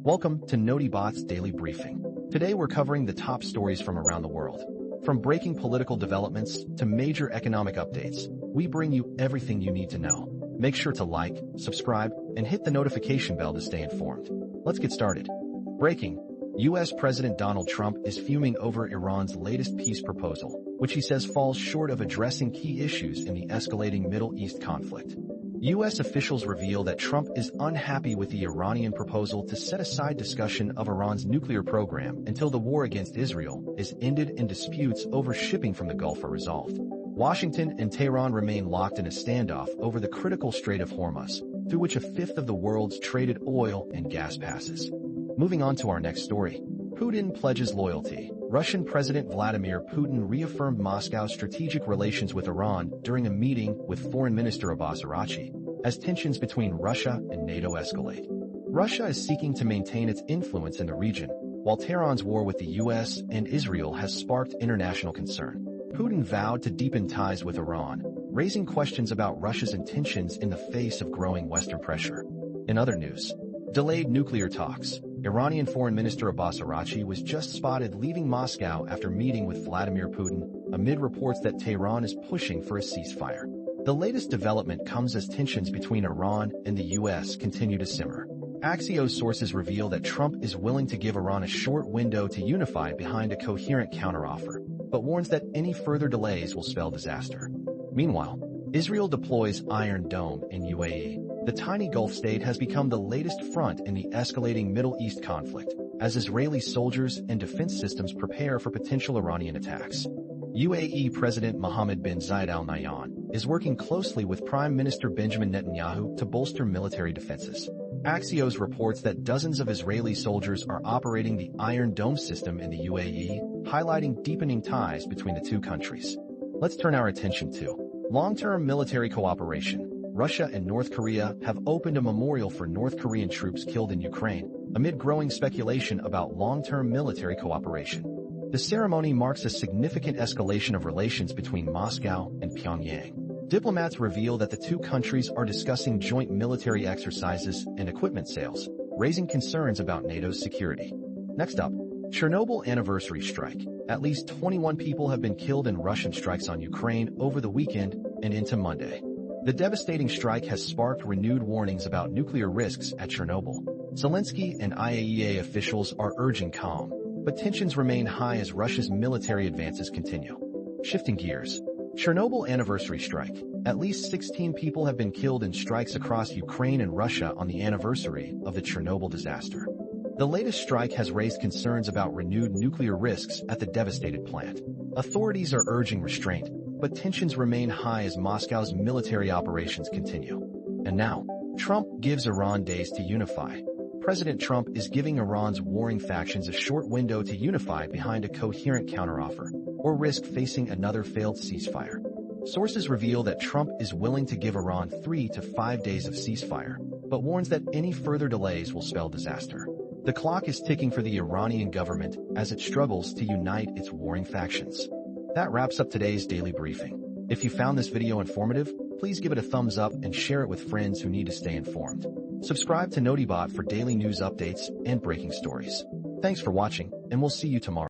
Welcome to NotiBot's Daily Briefing. Today we're covering the top stories from around the world. From breaking political developments to major economic updates, we bring you everything you need to know. Make sure to like, subscribe, and hit the notification bell to stay informed. Let's get started. Breaking. U.S. President Donald Trump is fuming over Iran's latest peace proposal, which he says falls short of addressing key issues in the escalating Middle East conflict. U.S. officials reveal that Trump is unhappy with the Iranian proposal to set aside discussion of Iran's nuclear program until the war against Israel is ended and disputes over shipping from the Gulf are resolved. Washington and Tehran remain locked in a standoff over the critical Strait of Hormuz, through which a fifth of the world's traded oil and gas passes. Moving on to our next story. Putin pledges loyalty. Russian President Vladimir Putin reaffirmed Moscow's strategic relations with Iran during a meeting with Foreign Minister Abbas Araghchi, as tensions between Russia and NATO escalate. Russia is seeking to maintain its influence in the region, while Tehran's war with the U.S. and Israel has sparked international concern. Putin vowed to deepen ties with Iran, raising questions about Russia's intentions in the face of growing Western pressure. In other news, delayed nuclear talks. Iranian Foreign Minister Abbas Araghchi was just spotted leaving Moscow after meeting with Vladimir Putin, amid reports that Tehran is pushing for a ceasefire. The latest development comes as tensions between Iran and the U.S. continue to simmer. Axios sources reveal that Trump is willing to give Iran a short window to unify behind a coherent counteroffer, but warns that any further delays will spell disaster. Meanwhile, Israel deploys Iron Dome in UAE. The tiny Gulf state has become the latest front in the escalating Middle East conflict, as Israeli soldiers and defense systems prepare for potential Iranian attacks. UAE President Mohammed bin Zayed Al Nahyan is working closely with Prime Minister Benjamin Netanyahu to bolster military defenses. Axios reports that dozens of Israeli soldiers are operating the Iron Dome system in the UAE, highlighting deepening ties between the two countries. Let's turn our attention to long-term military cooperation. Russia and North Korea have opened a memorial for North Korean troops killed in Ukraine, amid growing speculation about long-term military cooperation. The ceremony marks a significant escalation of relations between Moscow and Pyongyang. Diplomats reveal that the two countries are discussing joint military exercises and equipment sales, raising concerns about NATO's security. Next up, Chernobyl anniversary strike. At least 21 people have been killed in Russian strikes on Ukraine over the weekend and into Monday. The devastating strike has sparked renewed warnings about nuclear risks at Chernobyl. Zelensky and IAEA officials are urging calm, but tensions remain high as Russia's military advances continue. Shifting gears. Chernobyl anniversary strike. At least 16 people have been killed in strikes across Ukraine and Russia on the anniversary of the Chernobyl disaster. The latest strike has raised concerns about renewed nuclear risks at the devastated plant. Authorities are urging restraint, but tensions remain high as Moscow's military operations continue. And now, Trump gives Iran days to unify. President Trump is giving Iran's warring factions a short window to unify behind a coherent counteroffer, or risk facing another failed ceasefire. Sources reveal that Trump is willing to give Iran 3 to 5 days of ceasefire, but warns that any further delays will spell disaster. The clock is ticking for the Iranian government as it struggles to unite its warring factions. That wraps up today's daily briefing. If you found this video informative, please give it a thumbs up and share it with friends who need to stay informed. Subscribe to NotiBot for daily news updates and breaking stories. Thanks for watching, and we'll see you tomorrow.